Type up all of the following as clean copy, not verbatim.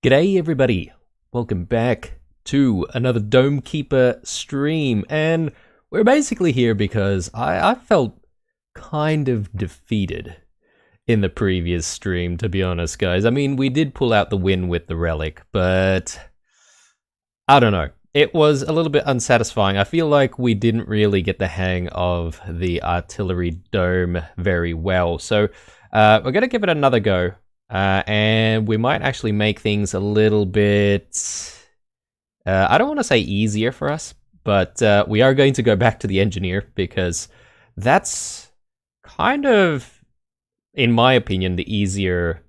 G'day everybody, welcome back to another Dome Keeper stream, and we're basically here because I felt kind of defeated in the previous stream, to be honest guys. I mean, we did pull out the win with the relic, but I don't know. It was a little bit unsatisfying. I feel like we didn't really get the hang of the artillery dome very well, so we're going to give it another go. And we might actually make things a little bit, I don't want to say easier for us, but we are going to go back to the engineer because that's kind of, in my opinion, the easier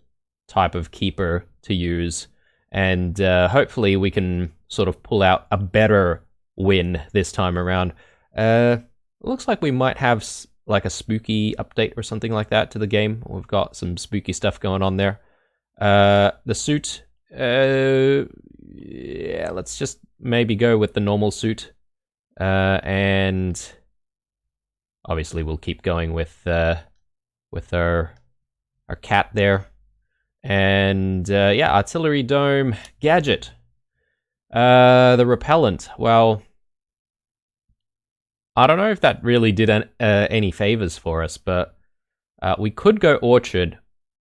type of keeper to use. And hopefully we can sort of pull out a better win this time around. Looks like we might have like a spooky update or something like that to the game. We've got some spooky stuff going on there. The suit, yeah, let's just maybe go with the normal suit. And obviously we'll keep going with our cat there. And yeah, artillery dome gadget. The repellent, well, I don't know if that really did any favors for us, but we could go Orchard,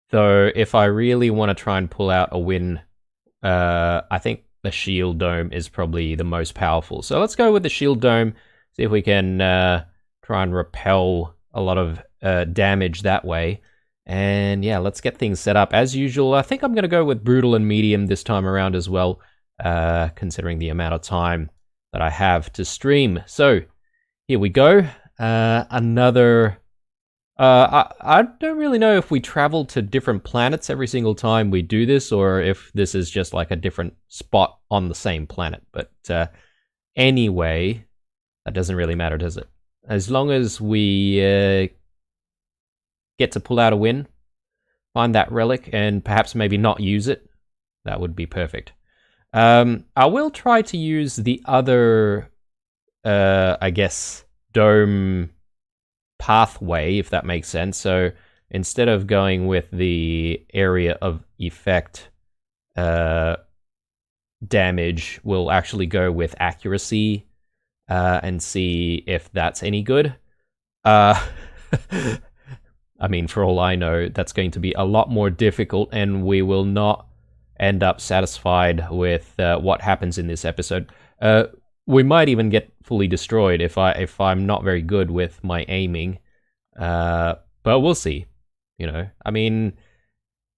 though if I really want to try and pull out a win, I think the Shield Dome is probably the most powerful. So let's go with the Shield Dome, see if we can try and repel a lot of damage that way. And yeah, let's get things set up. As usual, I think I'm going to go with Brutal and Medium this time around as well, considering the amount of time that I have to stream. So here we go. Another... I don't really know if we travel to different planets every single time we do this, or if this is just like a different spot on the same planet. But anyway, that doesn't really matter, does it? As long as we get to pull out a win, find that relic, and perhaps maybe not use it, that would be perfect. I will try to use the other... I guess, dome pathway, if that makes sense. So instead of going with the area of effect damage, we'll actually go with accuracy and see if that's any good. I mean, for all I know, that's going to be a lot more difficult, and we will not end up satisfied with what happens in this episode. We might even get fully destroyed if I'm not very good with my aiming, but we'll see. You know, I mean,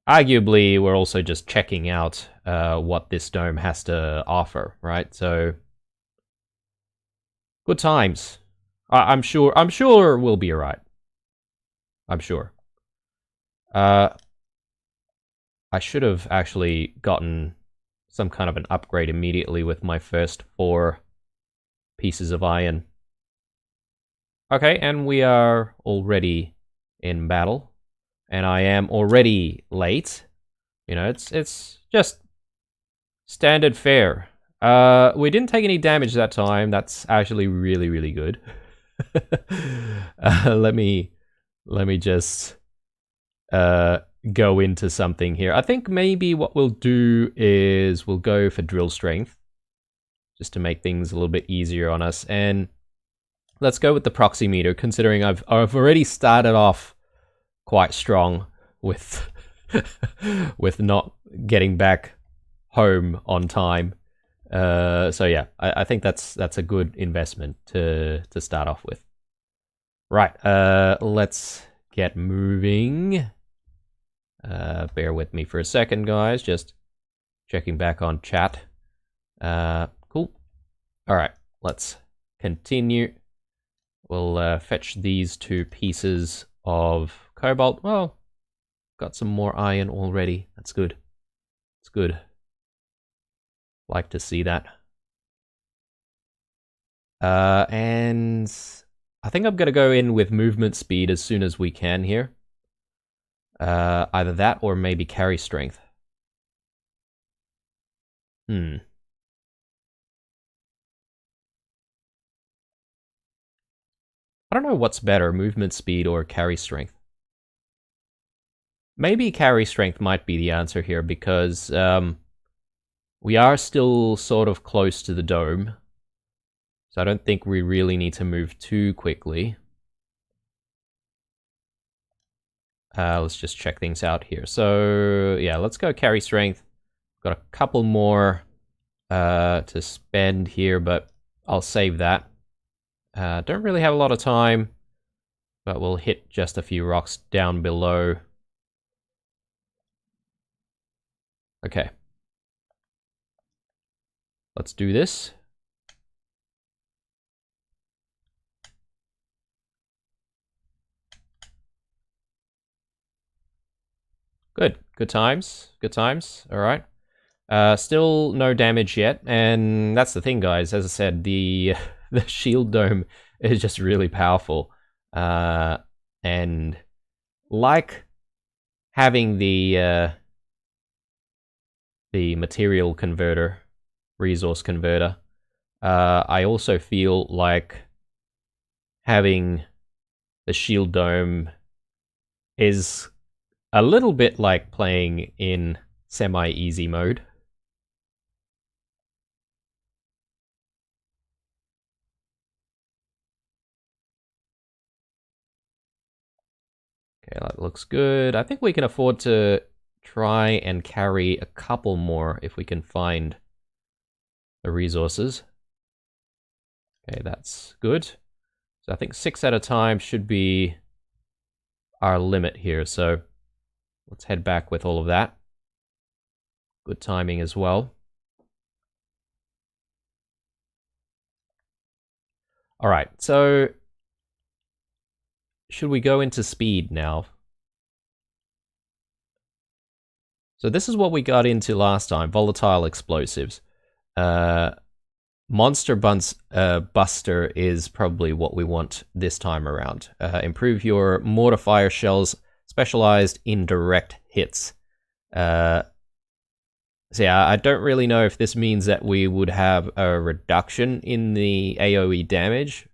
arguably we're also just checking out what this dome has to offer, right? So, good times. I'm sure we'll be alright. I'm sure. I should have actually gotten some kind of an upgrade immediately with my first 4 pieces of iron. Okay, and we are already in battle, and I am already late. You know, it's just standard fare. We didn't take any damage that time. That's actually really, really good. Let me just go into something here. I think maybe what we'll do is we'll go for drill strength, just to make things a little bit easier on us. And let's go with the proxy meter, considering I've already started off quite strong with with not getting back home on time. So yeah, I think that's a good investment to start off with. Right, let's get moving. Bear with me for a second, guys. Just checking back on chat. Cool. All right, let's continue. We'll fetch these 2 pieces of cobalt. Well, got some more iron already. That's good. It's good. Like to see that. And I think I'm going to go in with movement speed as soon as we can here. Either that or maybe carry strength. I don't know what's better, movement speed or carry strength. Maybe carry strength might be the answer here because We are still sort of close to the dome, so I don't think we really need to move too quickly. Let's just check things out here. So, yeah, let's go carry strength. Got a couple more to spend here, but I'll save that. Don't really have a lot of time, but we'll hit just a few rocks down below. Okay. Let's do this. Good. Good times. Good times. All right. Still no damage yet, and that's the thing, guys. As I said, the the shield dome is just really powerful, and like having the material converter, resource converter, I also feel like having the shield dome is a little bit like playing in semi-easy mode. Okay, that looks good. I think we can afford to try and carry a couple more if we can find the resources. Okay, that's good. So I think 6 at a time should be our limit here. So let's head back with all of that. Good timing as well. All right, so should we go into speed now? So this is what we got into last time, volatile explosives. Monster Buster is probably what we want this time around. Improve your mortar fire shells, specialized in direct hits. So yeah, I don't really know if this means that we would have a reduction in the AoE damage,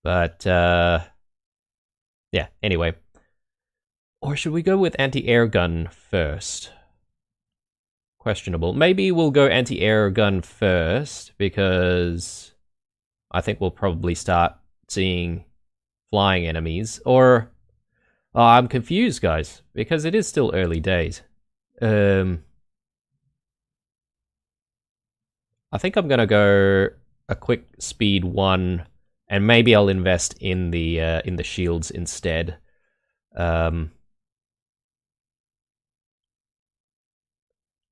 but yeah, anyway. Or should we go with anti-air gun first? Questionable. Maybe we'll go anti-air gun first, because I think we'll probably start seeing flying enemies. Or, oh, I'm confused, guys, because it is still early days. I think I'm gonna go a quick speed 1, and maybe I'll invest in the shields instead.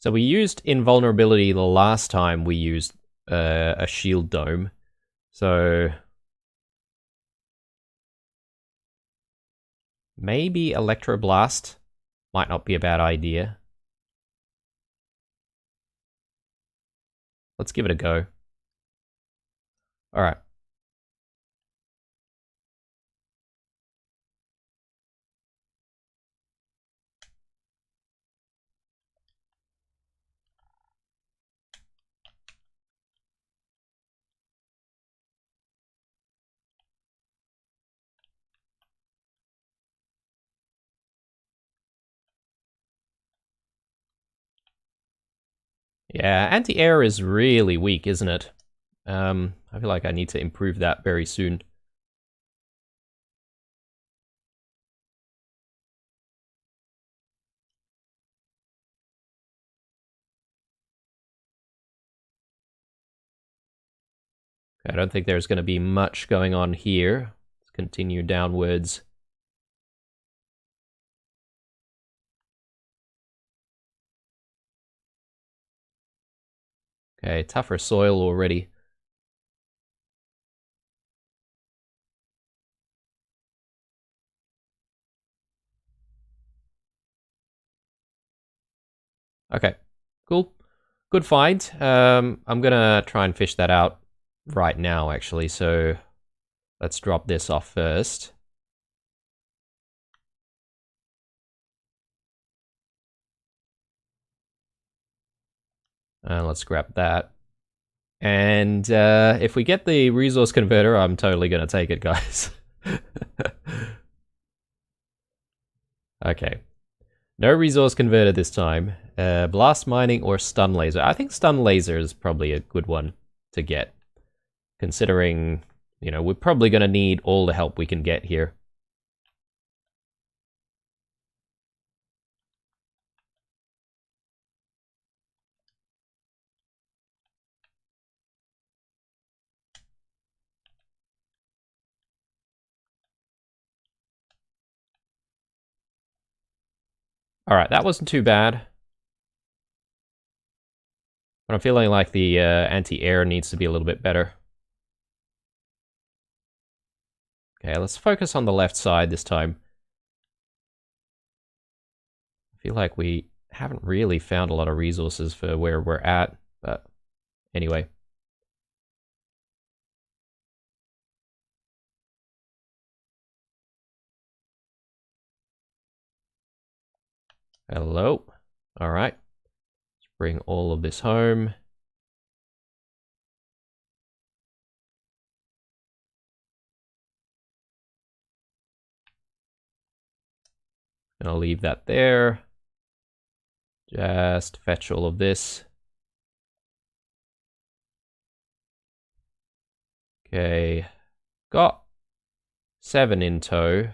So we used invulnerability the last time we used a shield dome. So maybe Electroblast might not be a bad idea. Let's give it a go. All right. Yeah, anti-air is really weak, isn't it? I feel like I need to improve that very soon. I don't think there's going to be much going on here. Let's continue downwards. Okay, tougher soil already. Okay, cool. Good find. I'm gonna try and fish that out right now, actually, so let's drop this off first. Let's grab that. And if we get the resource converter, I'm totally gonna take it, guys. Okay. No resource converter this time. Blast mining or stun laser. I think stun laser is probably a good one to get. Considering, you know, we're probably going to need all the help we can get here. Alright, that wasn't too bad. But I'm feeling like the anti-air needs to be a little bit better. Okay, let's focus on the left side this time. I feel like we haven't really found a lot of resources for where we're at, but anyway. Hello. Alright. Let's bring all of this home. And I'll leave that there. Just fetch all of this. Okay. Got 7 in tow.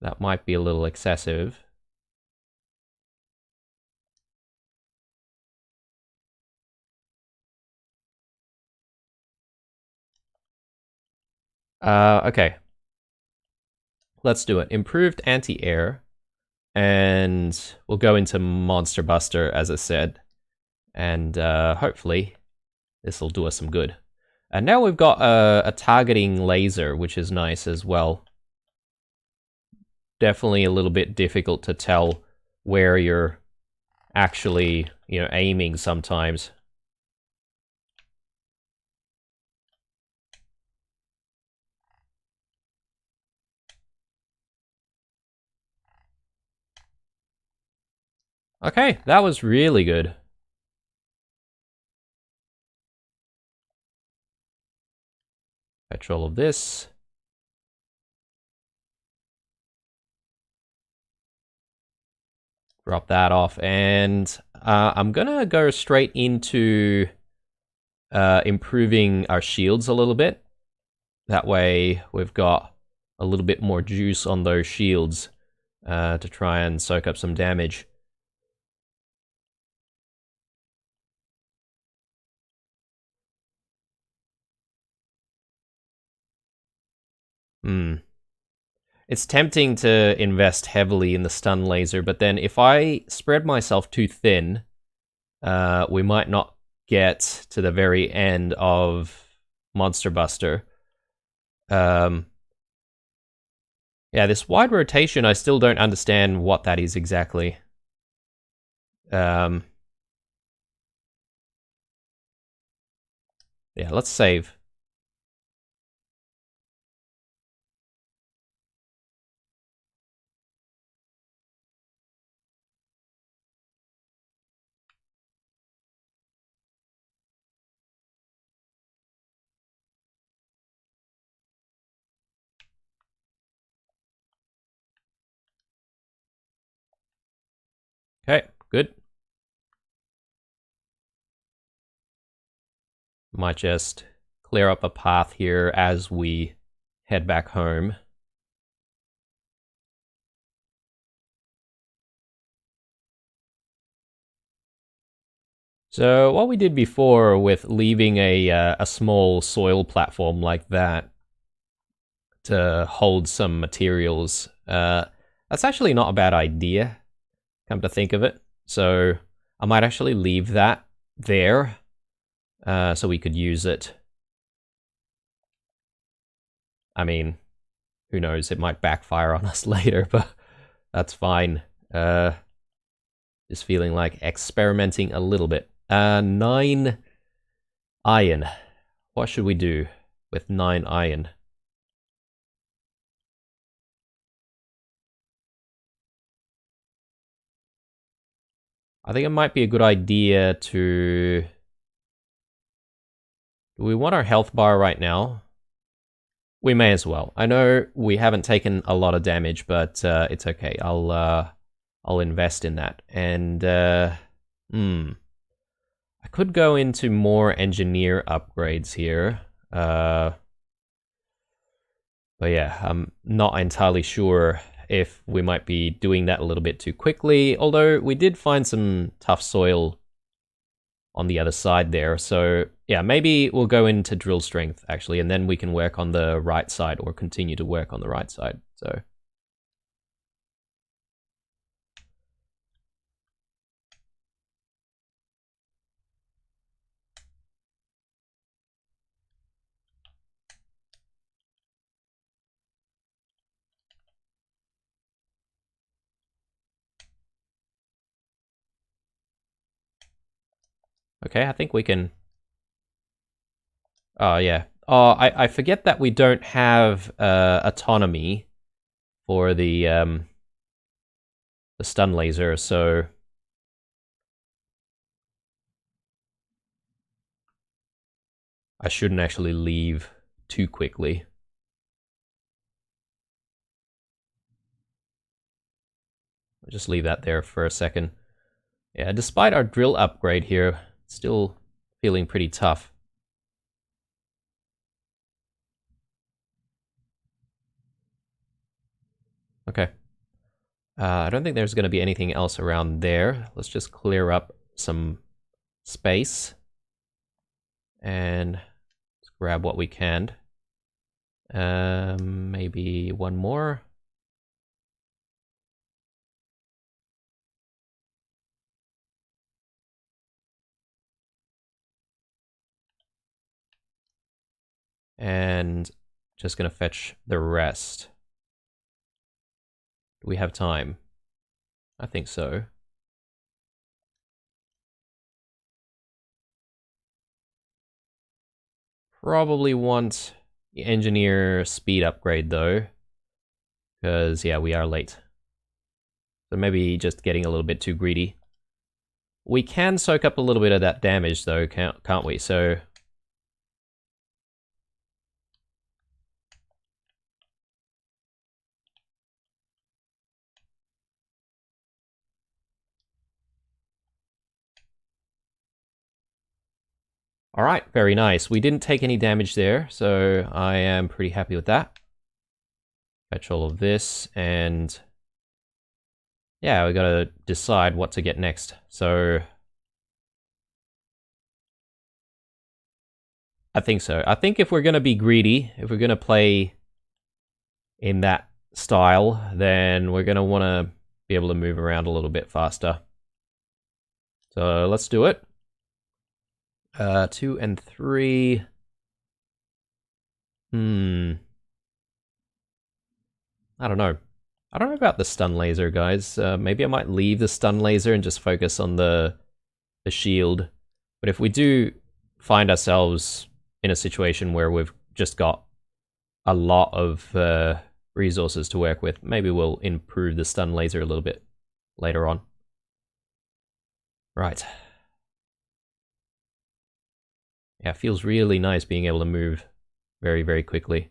That might be a little excessive. Okay. Let's do it. Improved anti-air. And we'll go into Monster Buster, as I said. And hopefully this will do us some good. And now we've got a targeting laser, which is nice as well. Definitely a little bit difficult to tell where you're actually, you know, aiming sometimes. Okay, that was really good. Fetch all of this. Drop that off, and I'm gonna go straight into improving our shields a little bit. That way we've got a little bit more juice on those shields to try and soak up some damage. It's tempting to invest heavily in the stun laser, but then if I spread myself too thin, we might not get to the very end of Monster Buster. Yeah, this wide rotation, I still don't understand what that is exactly. Yeah, let's save. Okay, good. Might just clear up a path here as we head back home. So what we did before with leaving a small soil platform like that to hold some materials, that's actually not a bad idea, come to think of it. So I might actually leave that there so we could use it. I mean, who knows, it might backfire on us later, but that's fine. Just feeling like experimenting a little bit. 9 iron. What should we do with 9 iron? I think it might be a good idea to... Do we want our health bar right now? We may as well. I know we haven't taken a lot of damage, but it's okay. I'll I'll invest in that. And, I could go into more engineer upgrades here. But yeah, I'm not entirely sure if we might be doing that a little bit too quickly, although we did find some tough soil on the other side there. So yeah, maybe we'll go into drill strength actually, and then we can work on the right side or continue to work on the right side. So okay, I think we can. Oh yeah. Oh, I forget that we don't have autonomy for the stun laser, so I shouldn't actually leave too quickly. I'll just leave that there for a second. Yeah, despite our drill upgrade here, still feeling pretty tough. Okay. I don't think there's going to be anything else around there. Let's just clear up some space. And let's grab what we can. Maybe one more. And just going to fetch the rest. Do we have time? I think so. Probably want the engineer speed upgrade though. Because, yeah, we are late. So maybe just getting a little bit too greedy. We can soak up a little bit of that damage though, can't we? So all right, very nice. We didn't take any damage there, so I am pretty happy with that. Fetch all of this, and yeah, we gotta decide what to get next. So I think so. I think if we're gonna be greedy, if we're gonna play in that style, then we're gonna wanna be able to move around a little bit faster. So let's do it. 2 and 3. I don't know. I don't know about the stun laser, guys. Maybe I might leave the stun laser and just focus on the shield. But if we do find ourselves in a situation where we've just got a lot of resources to work with, maybe we'll improve the stun laser a little bit later on. Right. Yeah, it feels really nice being able to move very, very quickly.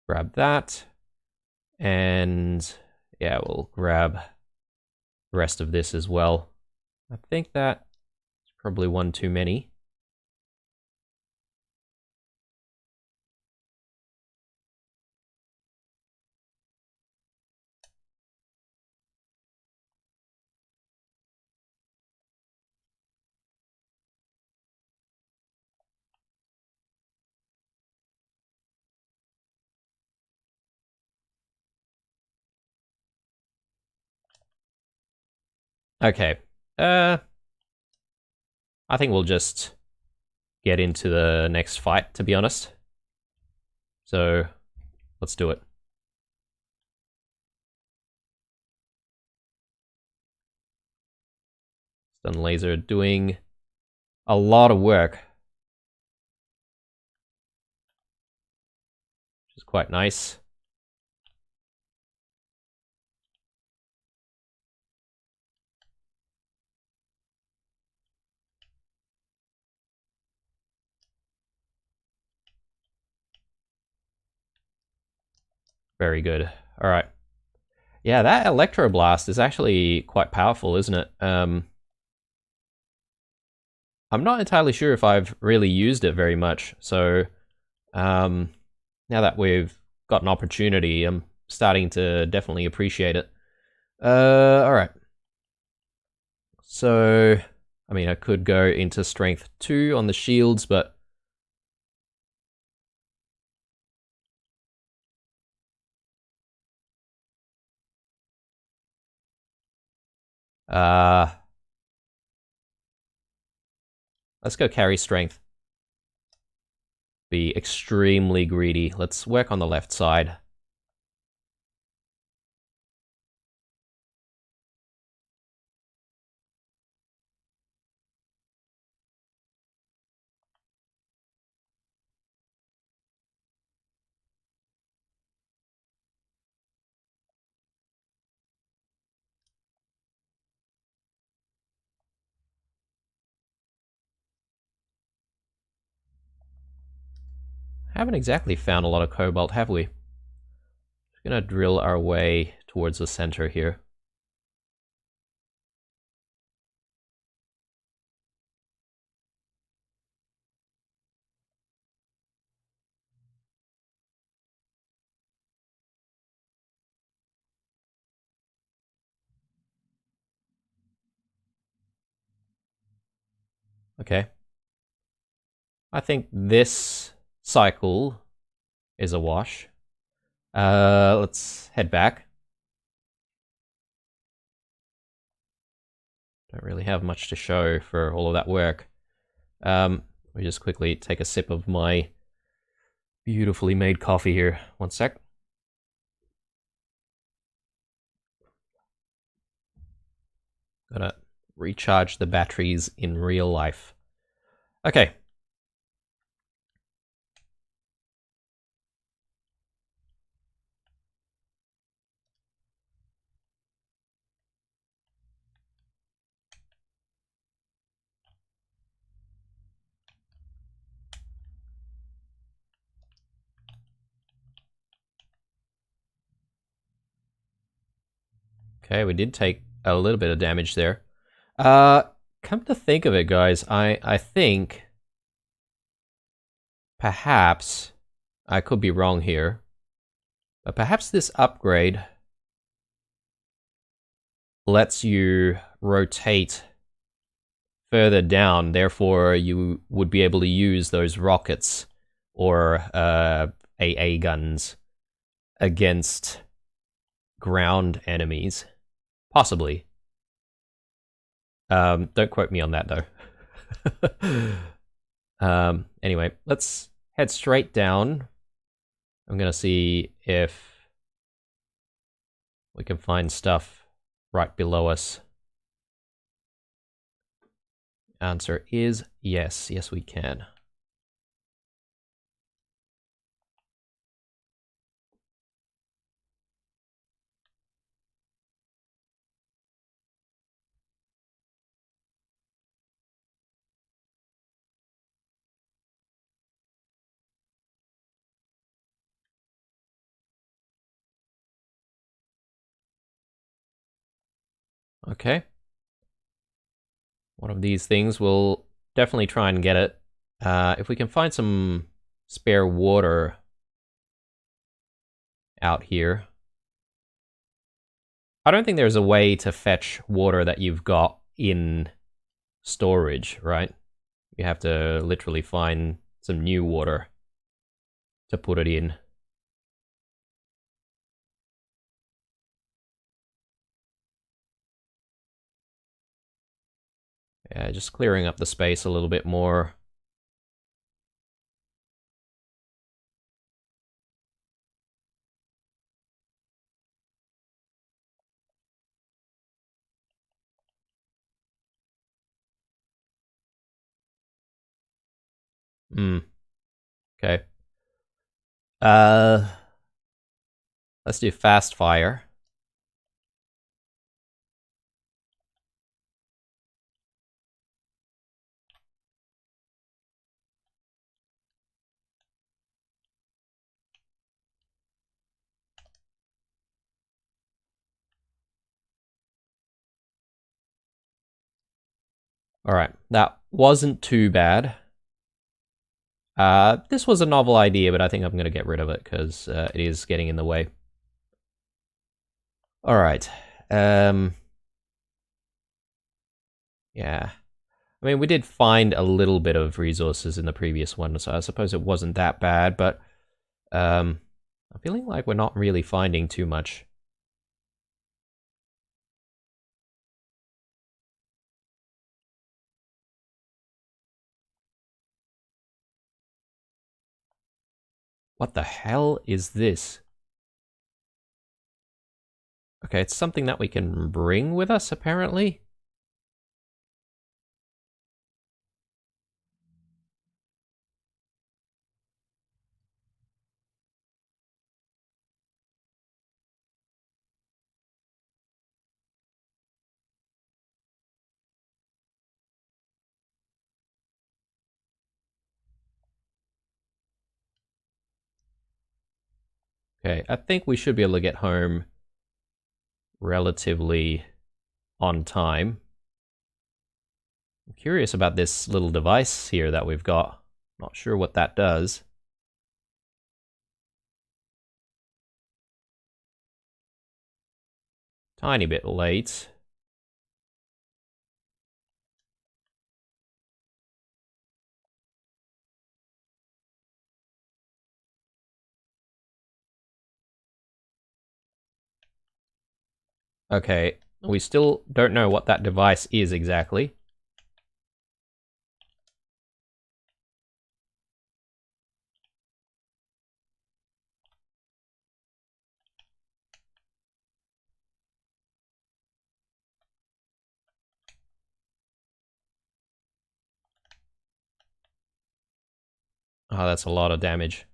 Grab that. And yeah, we'll grab the rest of this as well. I think that's probably one too many. Okay. I think we'll just get into the next fight, to be honest. So, let's do it. Stun laser doing a lot of work. Which is quite nice. Very good. All right. Yeah, that Electro Blast is actually quite powerful, isn't it? I'm not entirely sure if I've really used it very much, so now that we've got an opportunity, I'm starting to definitely appreciate it. Alright. So, I mean, I could go into Strength 2 on the shields, but... let's go carry Strength. Be extremely greedy. Let's work on the left side. Haven't exactly found a lot of cobalt, have we? Just gonna drill our way towards the center here. Okay. I think this cycle is a wash. Let's head back. Don't really have much to show for all of that work. We just quickly take a sip of my beautifully made coffee here. One sec. Gotta recharge the batteries in real life. Okay. Okay, we did take a little bit of damage there. Come to think of it, guys, I think perhaps I could be wrong here, but perhaps this upgrade lets you rotate further down, therefore you would be able to use those rockets or AA guns against ground enemies. Possibly. Don't quote me on that, though. Anyway, let's head straight down. I'm gonna see if we can find stuff right below us. Answer is yes. Yes, we can. Okay. One of these things, we'll definitely try and get it. If we can find some spare water out here. I don't think there's a way to fetch water that you've got in storage, right? You have to literally find some new water to put it in. Yeah, just clearing up the space a little bit more. Hmm. Okay. Uh, let's do fast fire. Alright, that wasn't too bad. This was a novel idea, but I think I'm going to get rid of it because it is getting in the way. Alright. Yeah. I mean, we did find a little bit of resources in the previous one, so I suppose it wasn't that bad, but I'm feeling like we're not really finding too much. What the hell is this? Okay, it's something that we can bring with us, apparently. Okay, I think we should be able to get home relatively on time. I'm curious about this little device here that we've got. Not sure what that does. Tiny bit late. Okay, we still don't know what that device is exactly. Oh, that's a lot of damage.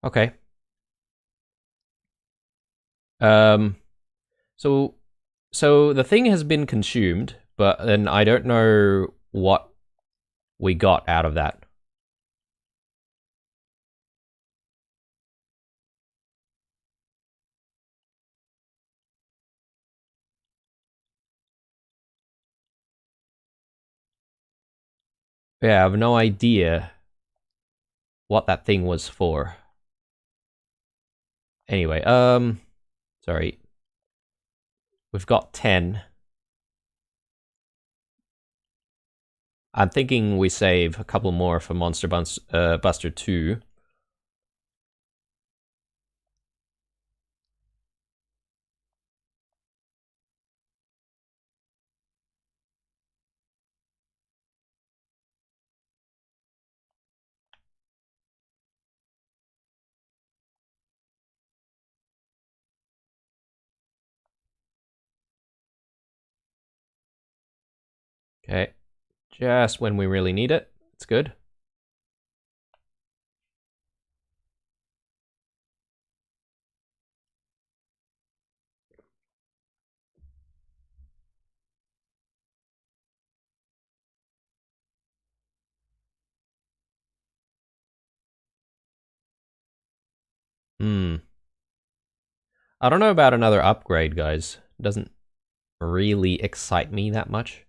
Okay. Um, so the thing has been consumed, but then I don't know what we got out of that. Yeah, I have no idea what that thing was for. Anyway, sorry. We've got 10. I'm thinking we save a couple more for Monster Buster 2. Okay. Just when we really need it. It's good. Hmm. I don't know about another upgrade, guys. It doesn't really excite me that much.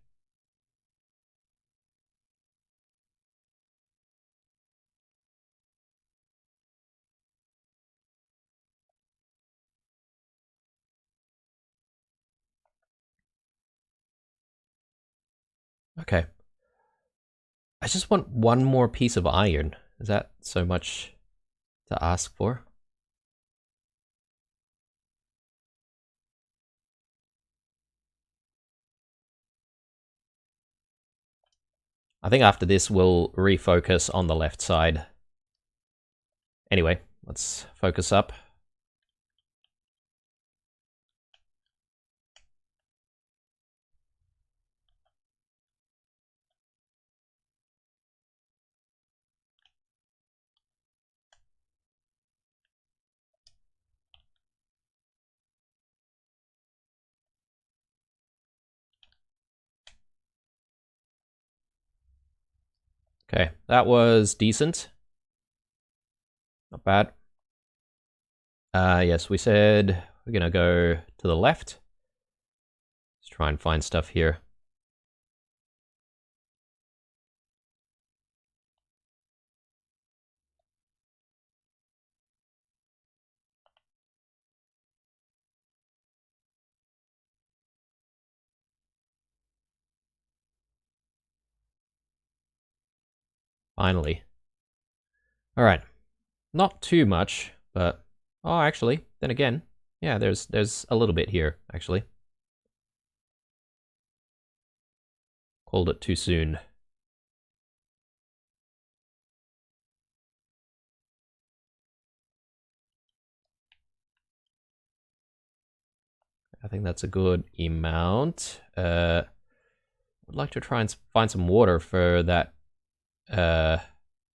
Okay. I just want one more piece of iron. Is that so much to ask for? I think after this we'll refocus on the left side. Anyway, let's focus up. Okay, that was decent. Not bad. Yes, we said we're gonna go to the left. try and find stuff here. Finally. Alright. Not too much, but... Oh, actually, then again, yeah, there's a little bit here, actually. Called it too soon. I think that's a good amount. I'd like to try and find some water for that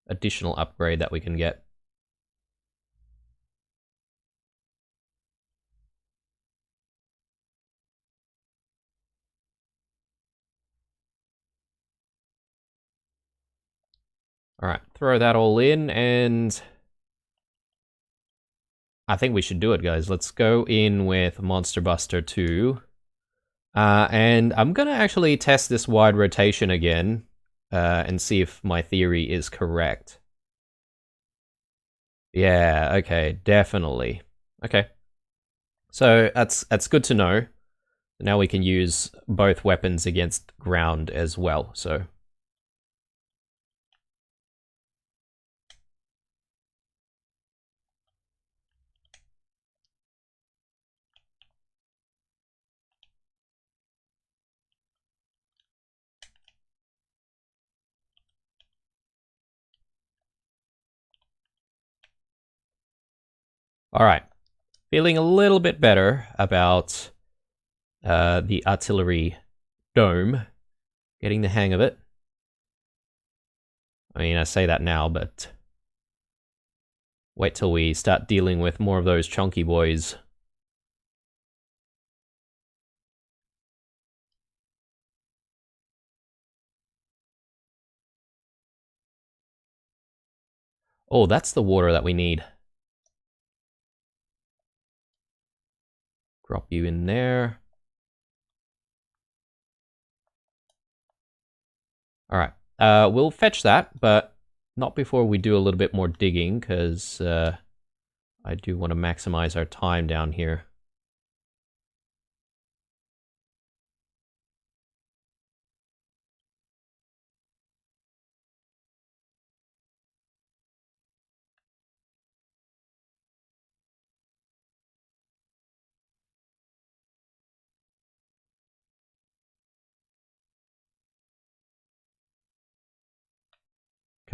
additional upgrade that we can get. Alright, throw that all in, and I think we should do it, guys. Let's go in with Monster Buster 2. And I'm gonna actually test this wide rotation again, and see if my theory is correct. Yeah, okay, definitely. Okay. So that's good to know. Now we can use both weapons against ground as well, so... Alright. Feeling a little bit better about the artillery dome. Getting the hang of it. I mean, I say that now, but... wait till we start dealing with more of those chunky boys. Oh, that's the water that we need. Drop you in there. Alright, we'll fetch that, but not before we do a little bit more digging, because I do want to maximize our time down here.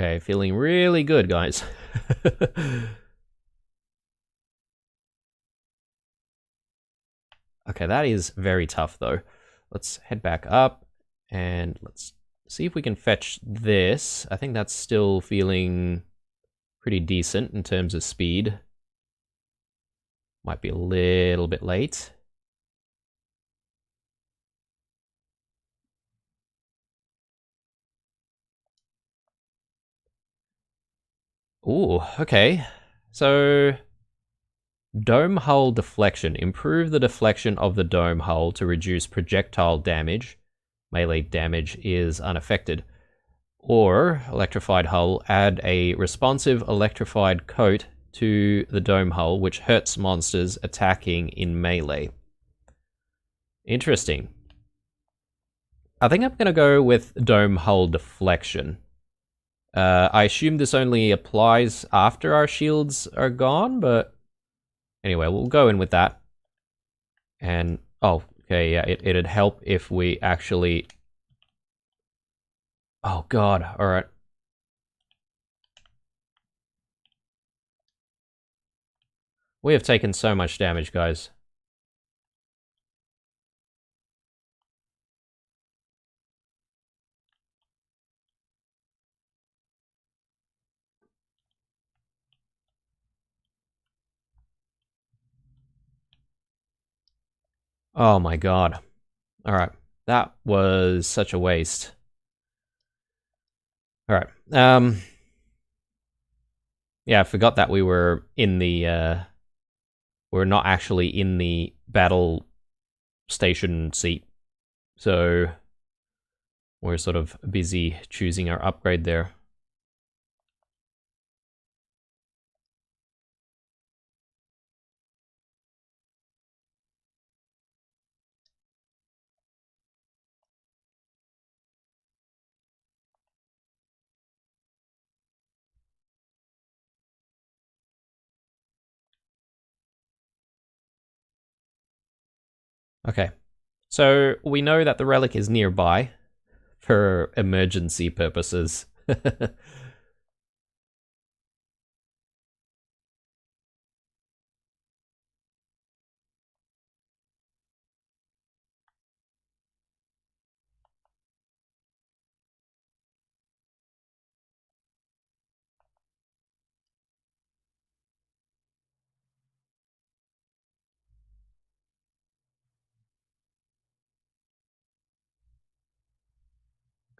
Okay, feeling really good, guys. Okay, that is very tough, though. Let's head back up, and let's see if we can fetch this. I think that's still feeling pretty decent in terms of speed. Might be a little bit late. Ooh, okay. So... dome hull deflection. Improve the deflection of the dome hull to reduce projectile damage. Melee damage is unaffected. Or, electrified hull, add a responsive electrified coat to the dome hull, which hurts monsters attacking in melee. Interesting. I think I'm going to go with dome hull deflection. I assume this only applies after our shields are gone, but anyway, we'll go in with that. And, oh, okay, yeah, it'd help if we actually... oh god, alright. We have taken so much damage, guys. Oh my god. Alright, that was such a waste. Alright, yeah, I forgot that we were in the, we're not actually in the battle station seat. So we're sort of busy choosing our upgrade there. Okay, so we know that the relic is nearby for emergency purposes.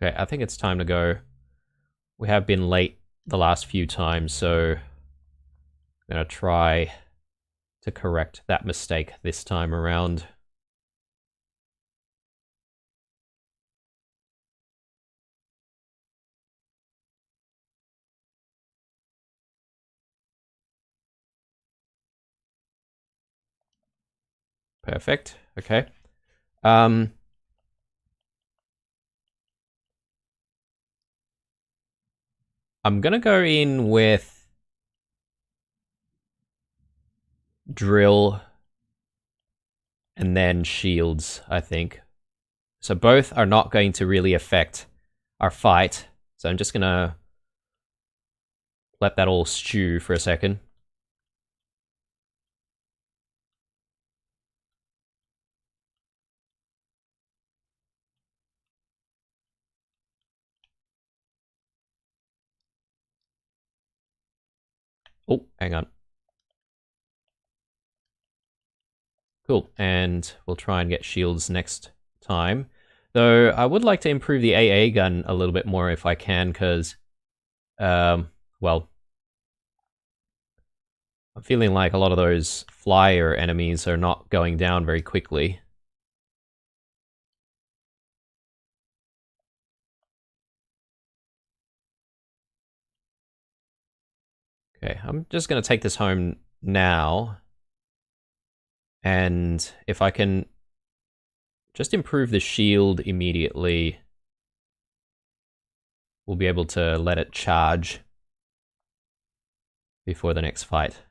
Okay, I think it's time to go. We have been late the last few times, so I'm gonna try to correct that mistake this time around. Perfect. Okay. I'm gonna go in with drill and then shields, I think. So both are not going to really affect our fight. So I'm just gonna let that all stew for a second. Oh, hang on. Cool, and we'll try and get shields next time. Though I would like to improve the AA gun a little bit more if I can, because, well, I'm feeling like a lot of those flyer enemies are not going down very quickly. Okay, I'm just going to take this home now. And if I can just improve the shield immediately, we'll be able to let it charge before the next fight,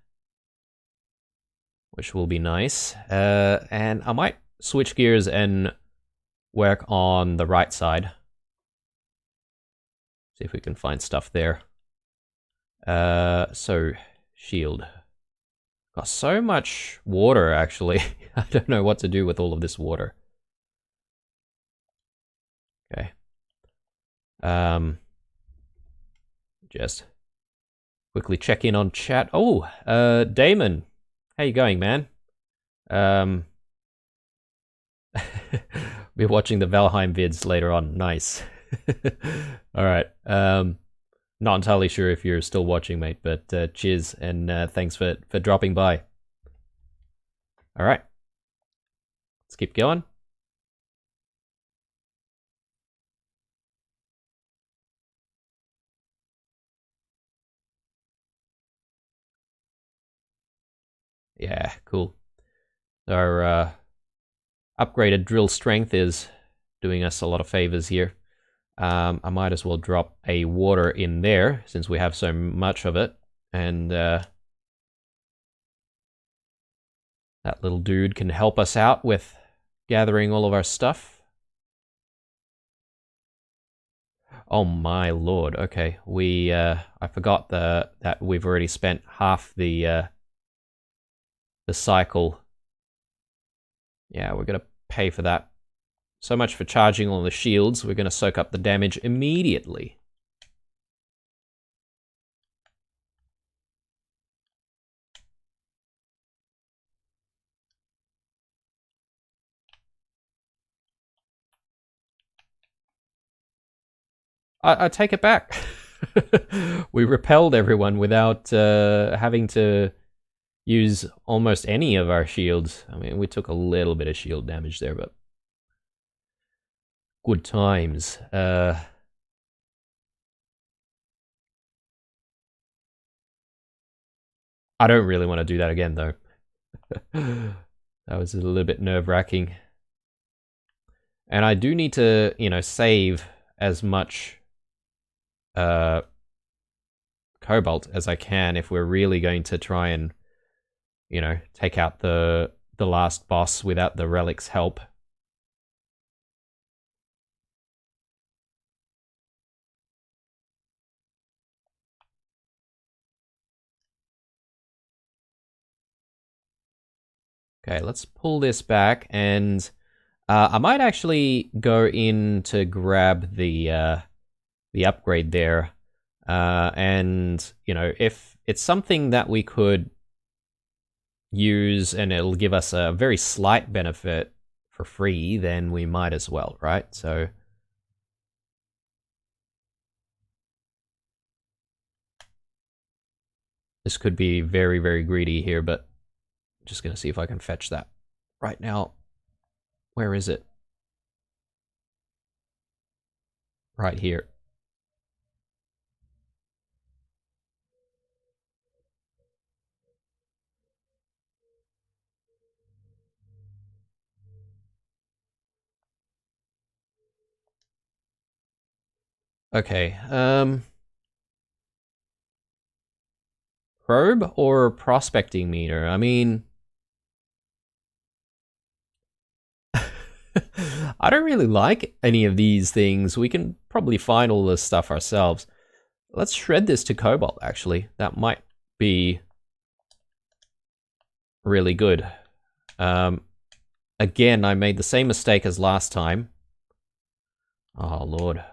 which will be nice. And I might switch gears and work on the right side. See if we can find stuff there. So, shield. Got so much water, actually. I don't know what to do with all of this water. Okay. Just quickly check in on chat. Oh, Damon. How you going, man? Be watching the Valheim vids later on. Nice. Alright. Not entirely sure if you're still watching, mate, but cheers and thanks for dropping by. Alright. Let's keep going. Yeah, cool. Our upgraded drill strength is doing us a lot of favors here. I might as well drop a water in there since we have so much of it. And that little dude can help us out with gathering all of our stuff. Oh my lord, okay. I forgot that we've already spent half the cycle. Yeah, we're gonna pay for that. So much for charging all the shields. We're gonna soak up the damage immediately. I take it back. We repelled everyone without having to use almost any of our shields. I mean, we took a little bit of shield damage there, but Good times. I don't really want to do that again, though. That was a little bit nerve-wracking. And I do need to, you know, save as much cobalt as I can if we're really going to try and, you know, take out the last boss without the relic's help. Okay, let's pull this back, and I might actually go in to grab the upgrade there, and you know, if it's something that we could use and it'll give us a very slight benefit for free, then we might as well, right? So this could be very, very greedy here, but I'm just gonna see if I can fetch that right now. Where is it? Right here. Okay, probe or prospecting meter? I mean, I don't really like any of these things. We can probably find all this stuff ourselves. Let's shred this to cobalt, actually. That might be really good. Again, I made the same mistake as last time. Oh, Lord.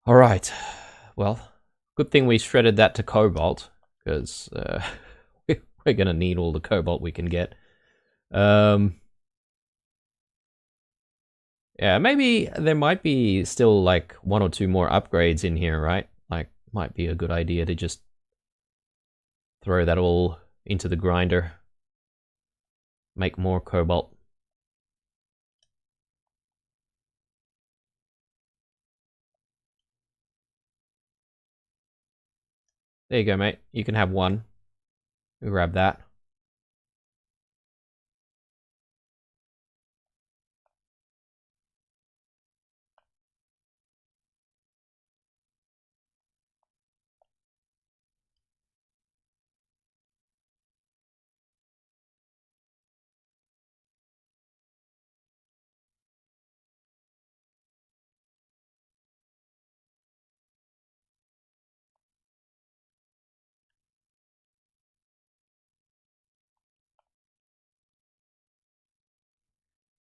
All right. Well, good thing we shredded that to cobalt, because we're going to need all the cobalt we can get. Yeah, maybe there might be still like 1 or 2 more upgrades in here, right? Like, might be a good idea to just throw that all into the grinder. Make more cobalt. There you go, mate. You can have one. We'll grab that.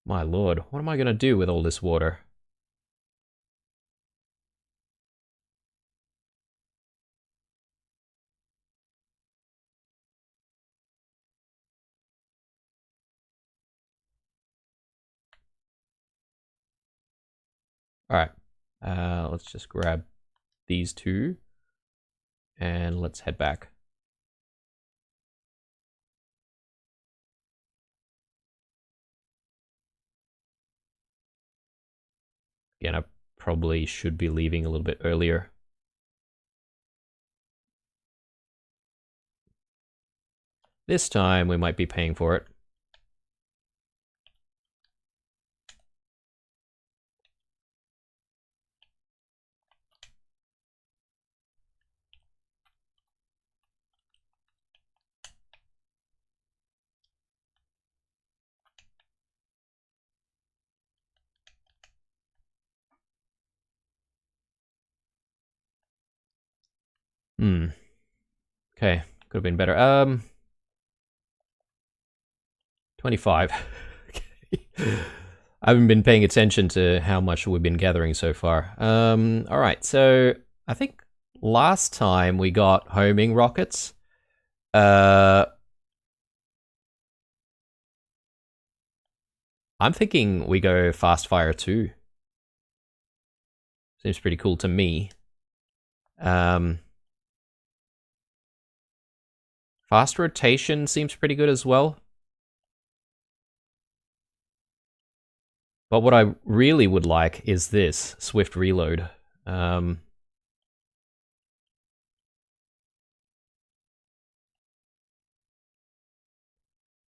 My lord, what am I going to do with all this water? Alright, let's just grab these 2, and let's head back. Again, I probably should be leaving a little bit earlier. This time, we might be paying for it. Okay, could have been better. 25. Okay. I haven't been paying attention to how much we've been gathering so far. Alright, so I think last time we got homing rockets, Uh, I'm thinking we go Fast Fire 2. Seems pretty cool to me. Um, Fast Rotation seems pretty good as well. But what I really would like is this, Swift Reload. The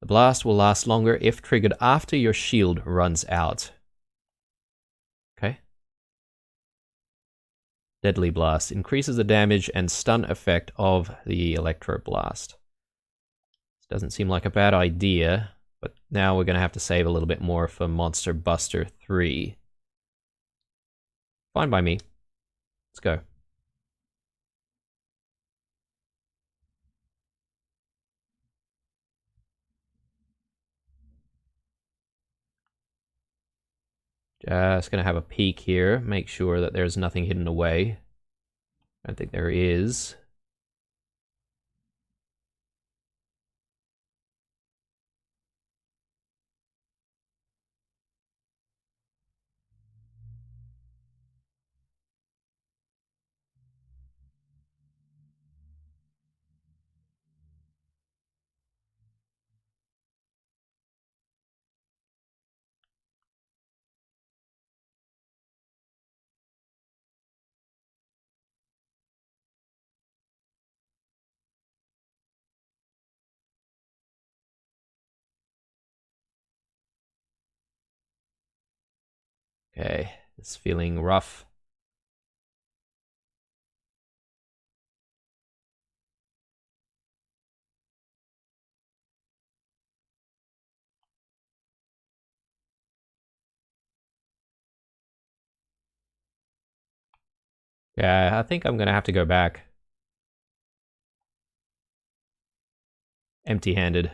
blast will last longer if triggered after your shield runs out. Okay. Deadly Blast increases the damage and stun effect of the Electro Blast. Doesn't seem like a bad idea, but now we're going to have to save a little bit more for Monster Buster 3. Fine by me. Let's go. Just going to have a peek here, make sure that there's nothing hidden away. I don't think there is. Okay, it's feeling rough. Yeah, I think I'm going to have to go back. Empty-handed.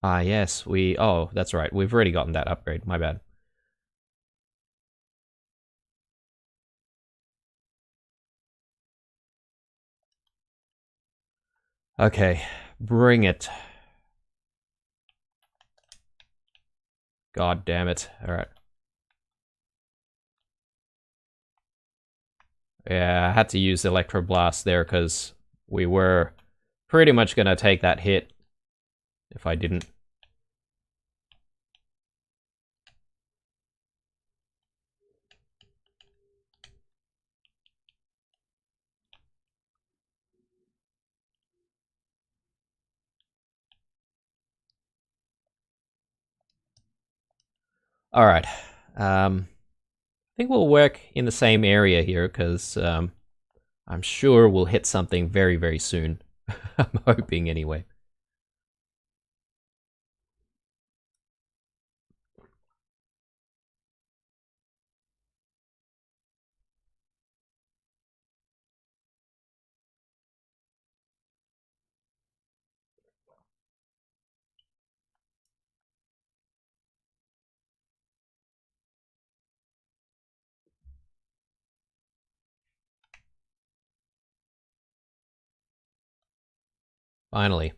Ah, yes, oh, that's right. We've already gotten that upgrade. My bad. Okay, bring it. God damn it. Alright. Yeah, I had to use Electro Blast there because we were pretty much going to take that hit if I didn't. Alright. I think we'll work in the same area here because I'm sure we'll hit something very, very soon. I'm hoping anyway. Finally.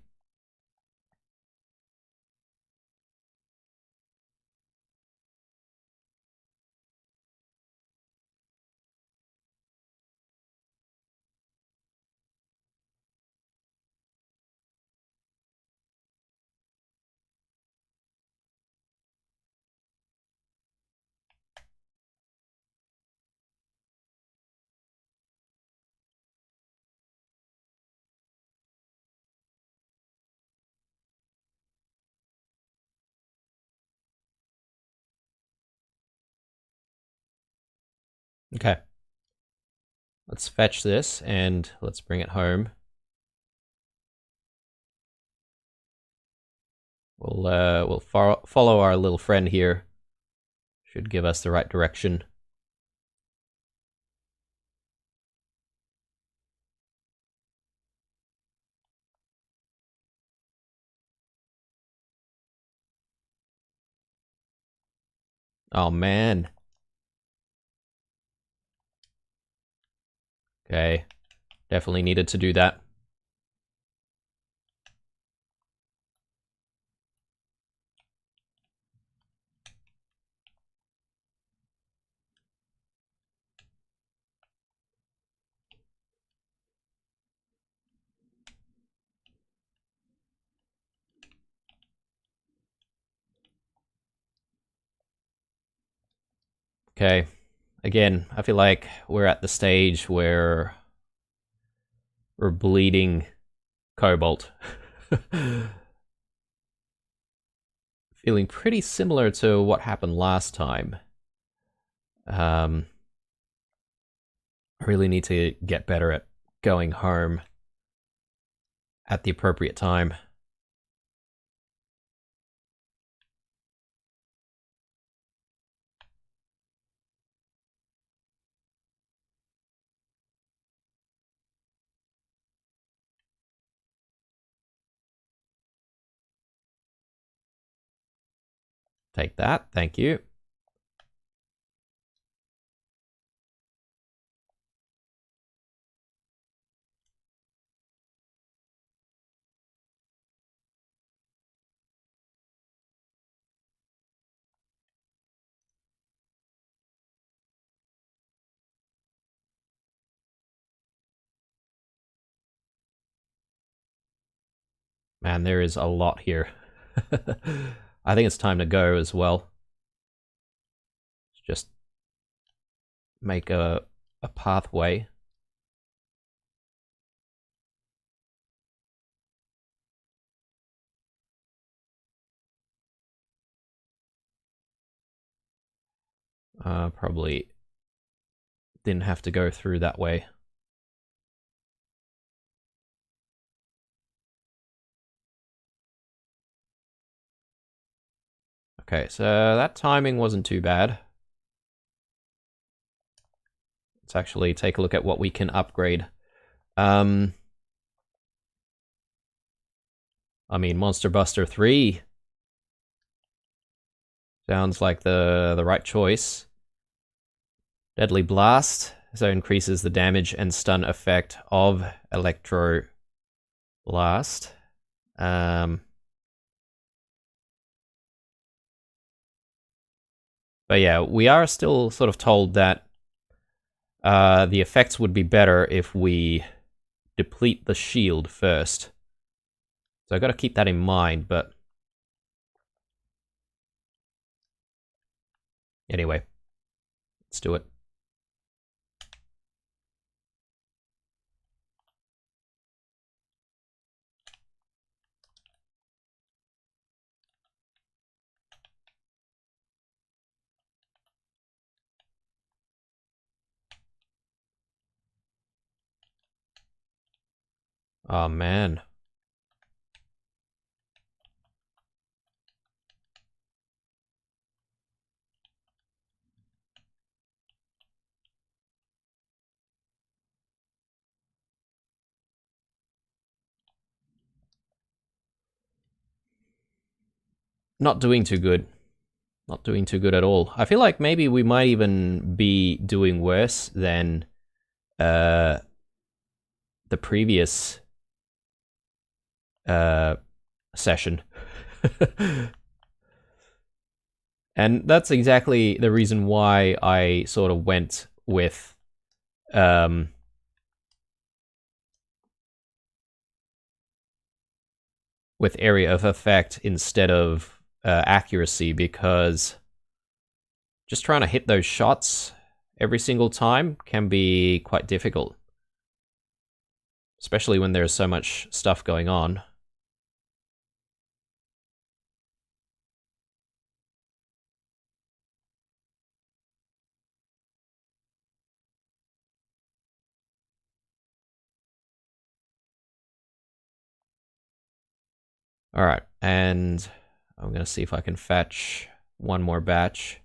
Okay. Let's fetch this and let's bring it home. We'll follow our little friend here. Should give us the right direction. Oh man. Okay, definitely needed to do that. Okay, again, I feel like we're at the stage where we're bleeding cobalt. Feeling pretty similar to what happened last time. I really need to get better at going home at the appropriate time. Take that, thank you. Man, there is a lot here. I think it's time to go as well. Just make a pathway. Probably didn't have to go through that way. Okay, so that timing wasn't too bad. Let's actually take a look at what we can upgrade. I mean, Monster Buster 3 sounds like the right choice. Deadly Blast, so increases the damage and stun effect of Electro Blast. But yeah, we are still sort of told that the effects would be better if we deplete the shield first. So I gotta keep that in mind, but anyway, let's do it. Oh man. Not doing too good. Not doing too good at all. I feel like maybe we might even be doing worse than the previous session. And that's exactly the reason why I sort of went with area of effect instead of accuracy, because just trying to hit those shots every single time can be quite difficult, especially when there's so much stuff going on. Alright, and I'm gonna see if I can fetch one more batch.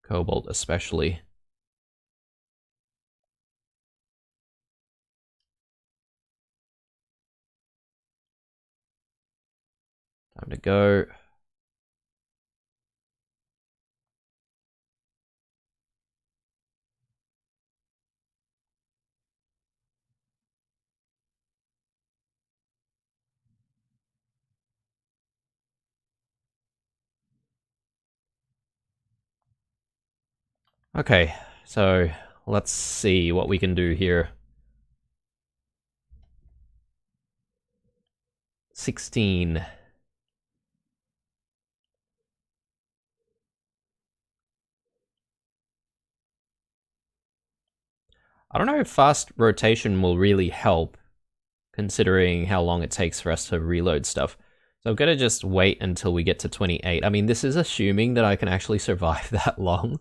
Cobalt especially. Time to go. Okay, so let's see what we can do here. 16. I don't know if fast rotation will really help, considering how long it takes for us to reload stuff. So I'm gonna just wait until we get to 28. I mean, this is assuming that I can actually survive that long.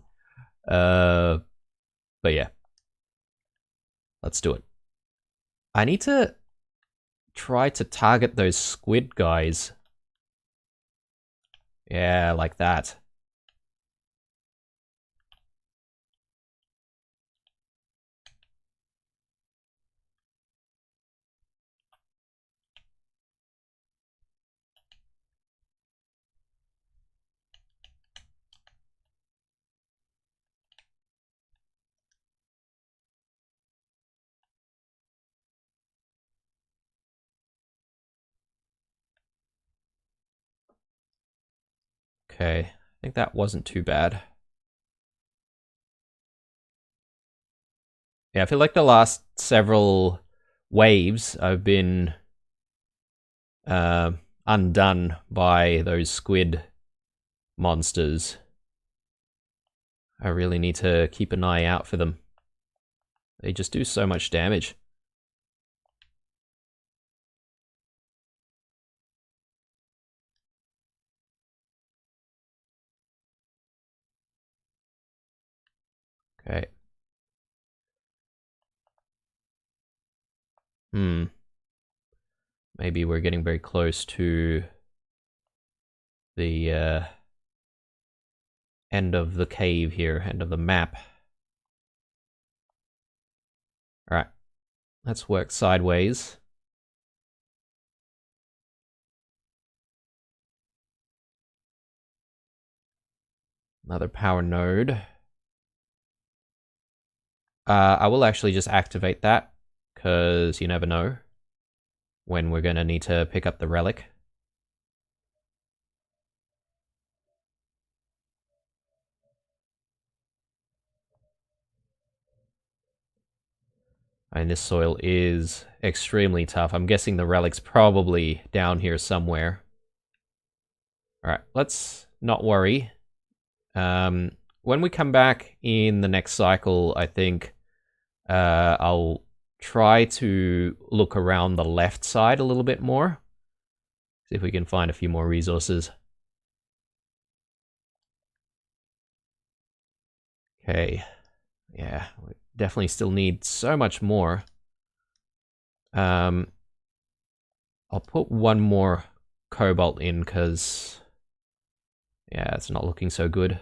But yeah. Let's do it. I need to try to target those squid guys. Yeah, like that. Okay, I think that wasn't too bad. Yeah, I feel like the last several waves I've been undone by those squid monsters. I really need to keep an eye out for them. They just do so much damage. Okay. Maybe we're getting very close to the end of the cave here, end of the map. Alright, let's work sideways. Another power node. I will actually just activate that, because you never know when we're going to need to pick up the relic. And this soil is extremely tough. I'm guessing the relic's probably down here somewhere. Alright, let's not worry. When we come back in the next cycle, I think I'll try to look around the left side a little bit more. See if we can find a few more resources. Okay. Yeah, we definitely still need so much more. I'll put one more cobalt in, because yeah, it's not looking so good.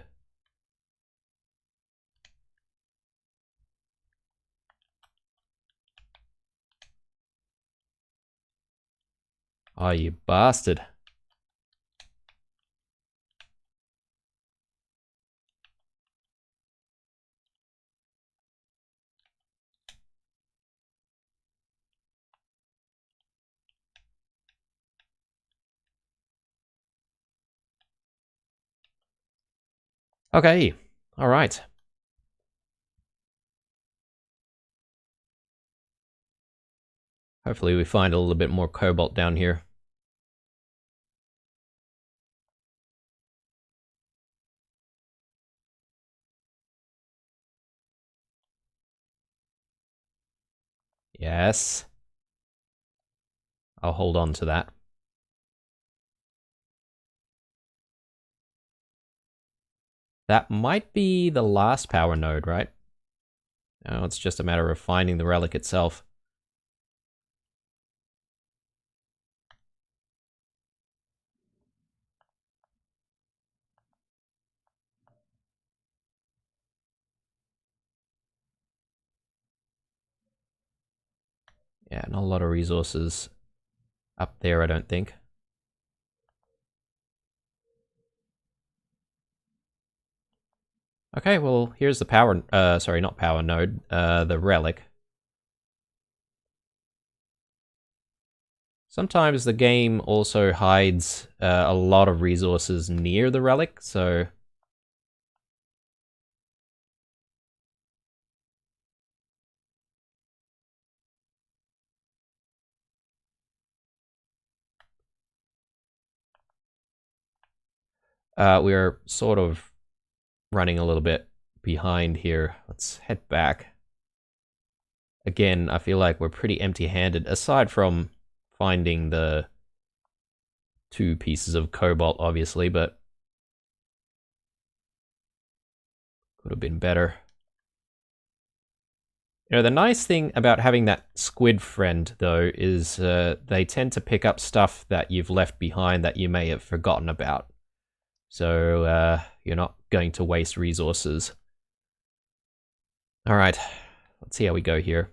Oh, you bastard. Okay, alright. Hopefully we find a little bit more cobalt down here. Yes. I'll hold on to that. That might be the last power node, right? No, it's just a matter of finding the relic itself. Yeah, not a lot of resources up there, I don't think. Okay, well, here's the power, sorry, not power node, the relic. Sometimes the game also hides a lot of resources near the relic, so... we're sort of running a little bit behind here. Let's head back. Again, I feel like we're pretty empty-handed, aside from finding the 2 pieces of cobalt, obviously, but could have been better. You know, the nice thing about having that squid friend, though, is they tend to pick up stuff that you've left behind that you may have forgotten about. So you're not going to waste resources. Alright, let's see how we go here.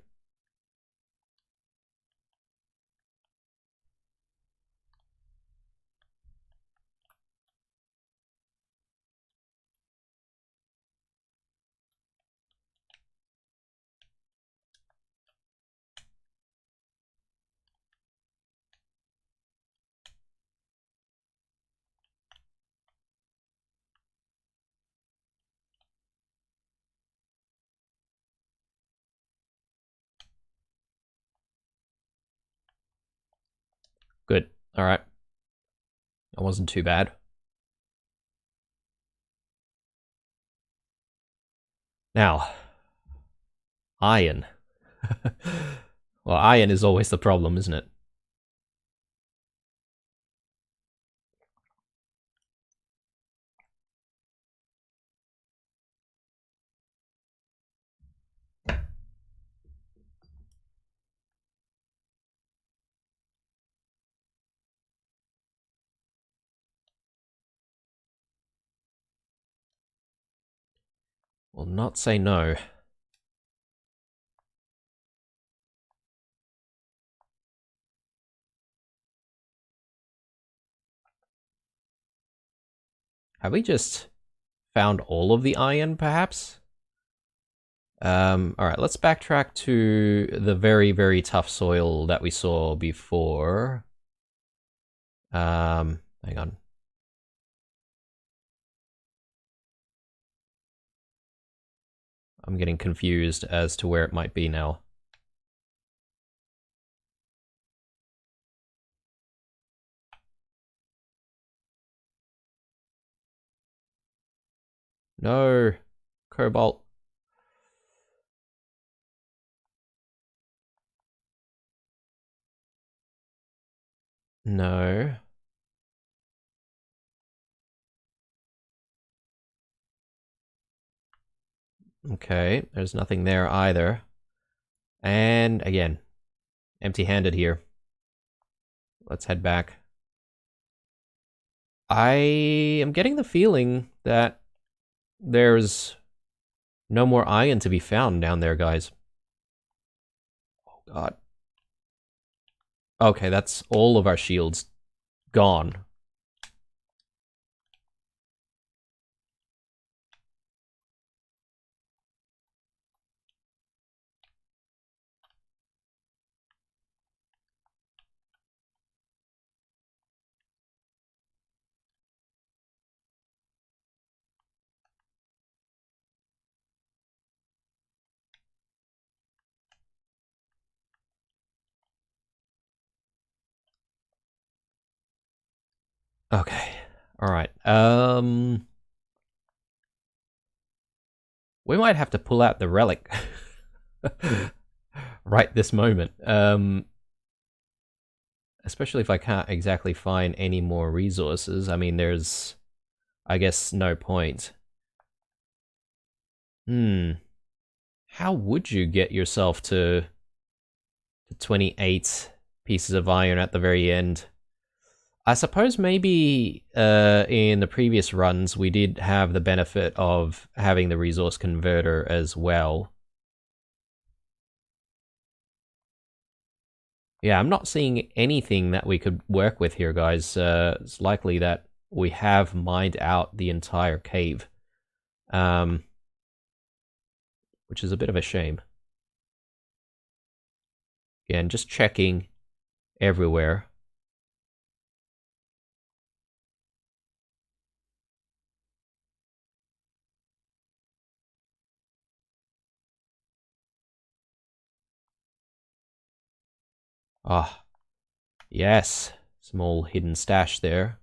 Good. Alright. That wasn't too bad. Now, iron. Well, iron is always the problem, isn't it? Will not say no. Have we just found all of the iron, perhaps? Alright, let's backtrack to the very, very tough soil that we saw before. Hang on. I'm getting confused as to where it might be now. No. Cobalt. No. Okay, there's nothing there either. And again, empty-handed here. Let's head back. I am getting the feeling that there's no more iron to be found down there, guys. Oh, God. Okay, that's all of our shields gone. Okay. Alright. We might have to pull out the relic. Right this moment. Especially if I can't exactly find any more resources. I mean, there's, I guess, no point. How would you get yourself to 28 pieces of iron at the very end? I suppose maybe in the previous runs we did have the benefit of having the resource converter as well. Yeah, I'm not seeing anything that we could work with here, guys. It's likely that we have mined out the entire cave. which is a bit of a shame. Again, just checking everywhere. Ah, yes. Small hidden stash there.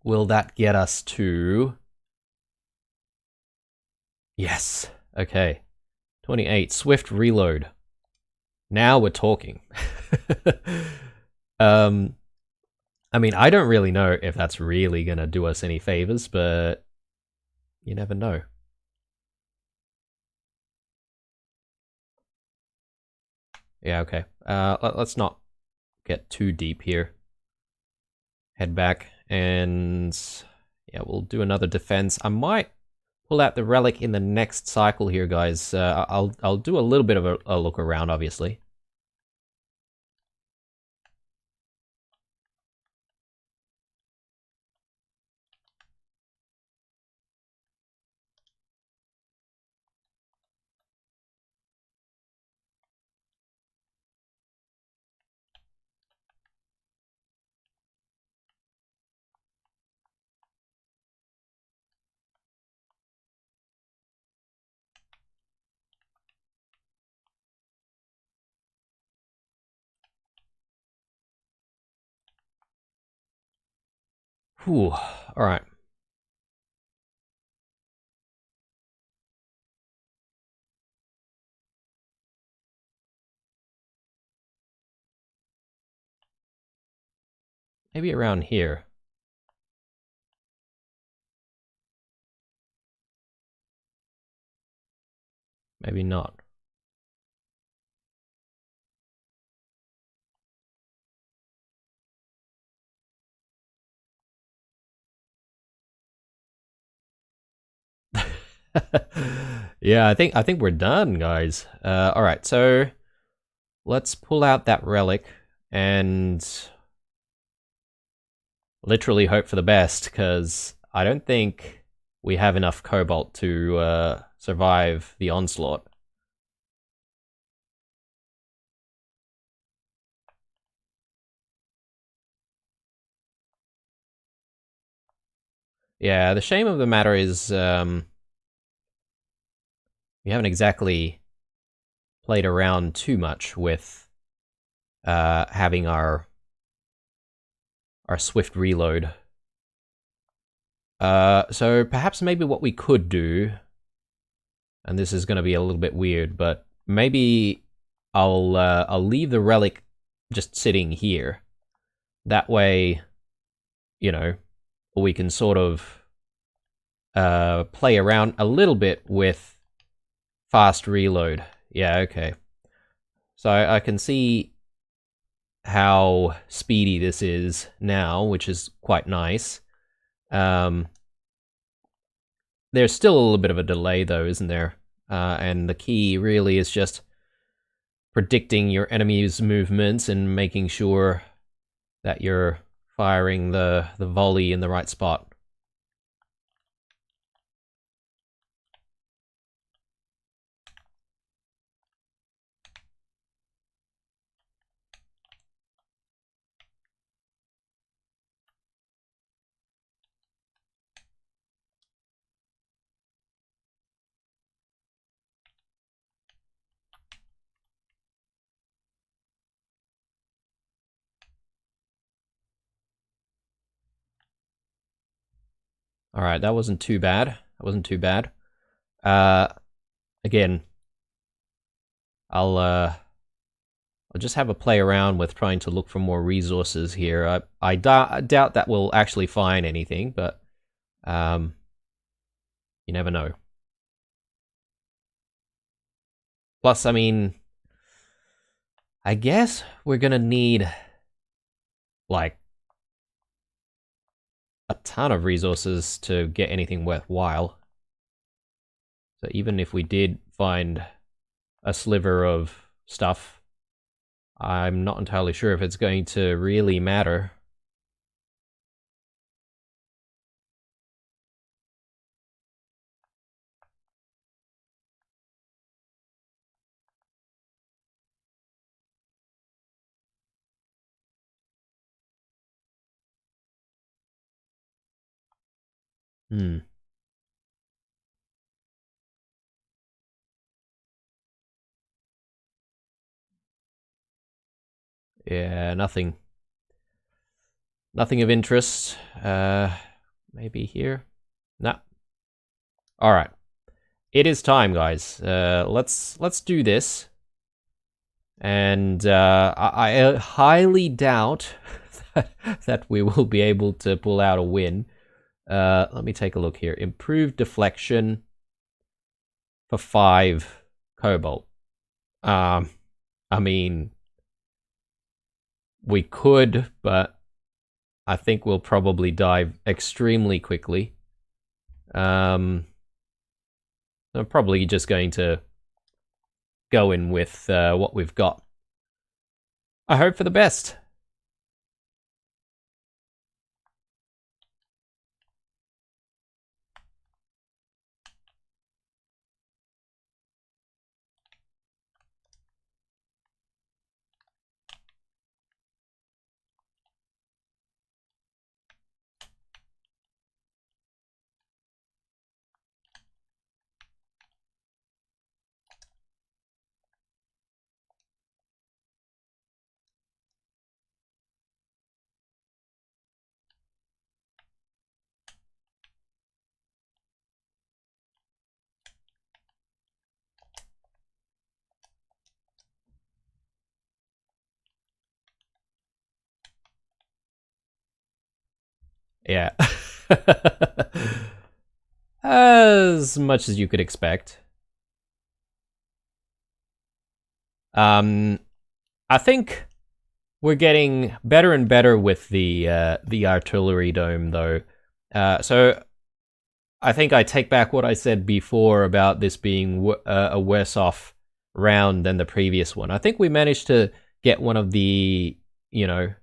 Will that get us to... Yes. Okay. 28. Swift reload. Now we're talking. I mean, I don't really know if that's really gonna do us any favors, but you never know. Yeah, okay. Let's not get too deep here. Head back, and yeah, we'll do another defense. I might pull out the relic in the next cycle here, guys. I'll do a little bit of a look around, obviously. Whew. All right. Maybe around here. Maybe not. Yeah, I think we're done, guys. All right, so let's pull out that relic and literally hope for the best, because I don't think we have enough cobalt to survive the onslaught. Yeah, the shame of the matter is we haven't exactly played around too much with having our swift reload. So perhaps maybe what we could do, and this is going to be a little bit weird, but maybe I'll leave the relic just sitting here. That way, you know, we can sort of play around a little bit with fast reload. Yeah, okay. So I can see how speedy this is now, which is quite nice. There's still a little bit of a delay though, isn't there? And the key really is just predicting your enemy's movements and making sure that you're firing the volley in the right spot. All right, that wasn't too bad. That wasn't too bad. Again, I'll just have a play around with trying to look for more resources here. I doubt that we'll actually find anything, but you never know. Plus, I mean, I guess we're gonna need like a ton of resources to get anything worthwhile. So even if we did find a sliver of stuff, I'm not entirely sure if it's going to really matter. Hmm. Yeah, nothing. Nothing of interest. Maybe here? No. Alright. It is time, guys. Let's do this. And I highly doubt that we will be able to pull out a win. Let me take a look here. Improved deflection for 5 cobalt. I mean, we could, but I think we'll probably die extremely quickly. I'm probably just going to go in with what we've got. I hope for the best. Yeah. As much as you could expect. I think we're getting better and better with the artillery dome, though. So I think I take back what I said before about this being a worse off round than the previous one. I think we managed to get one of the, you know,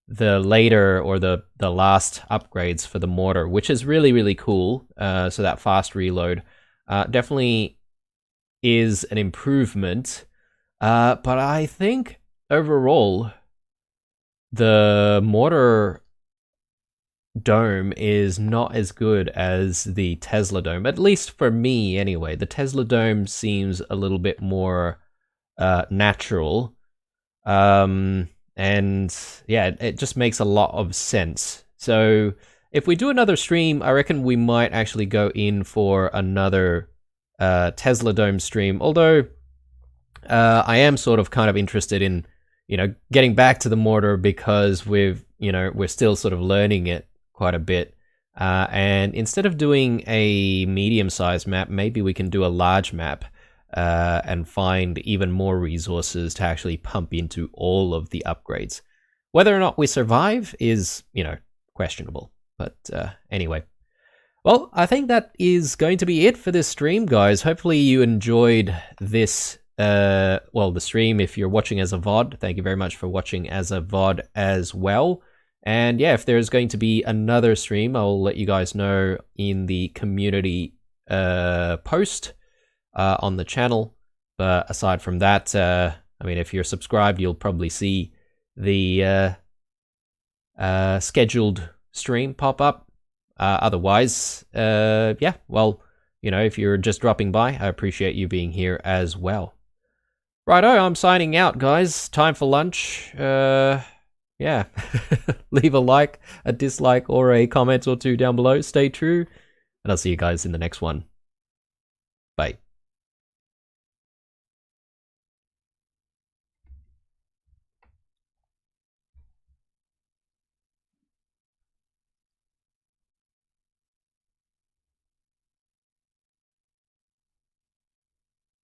the later or the last upgrades for the mortar, which is really, really cool. So that fast reload definitely is an improvement. But I think overall, the mortar dome is not as good as the Tesla dome, at least for me anyway. The Tesla dome seems a little bit more natural. And yeah, it just makes a lot of sense. So if we do another stream, I reckon we might actually go in for another Tesla dome stream, although I am sort of kind of interested in, you know, getting back to the mortar because we're still sort of learning it quite a bit. And instead of doing a medium-sized map, maybe we can do a large map and find even more resources to actually pump into all of the upgrades. Whether or not we survive is, you know, questionable. But anyway. Well, I think that is going to be it for this stream, guys. Hopefully you enjoyed this well, the stream if you're watching as a VOD. Thank you very much for watching as a VOD as well. And yeah, if there's going to be another stream, I'll let you guys know in the community post on the channel. But aside from that, I mean, if you're subscribed, you'll probably see the scheduled stream pop up. Otherwise, yeah, well, you know, if you're just dropping by, I appreciate you being here as well. Righto, I'm signing out, guys. Time for lunch. Yeah. Leave a like, a dislike, or a comment or two down below. Stay true, and I'll see you guys in the next one. Bye.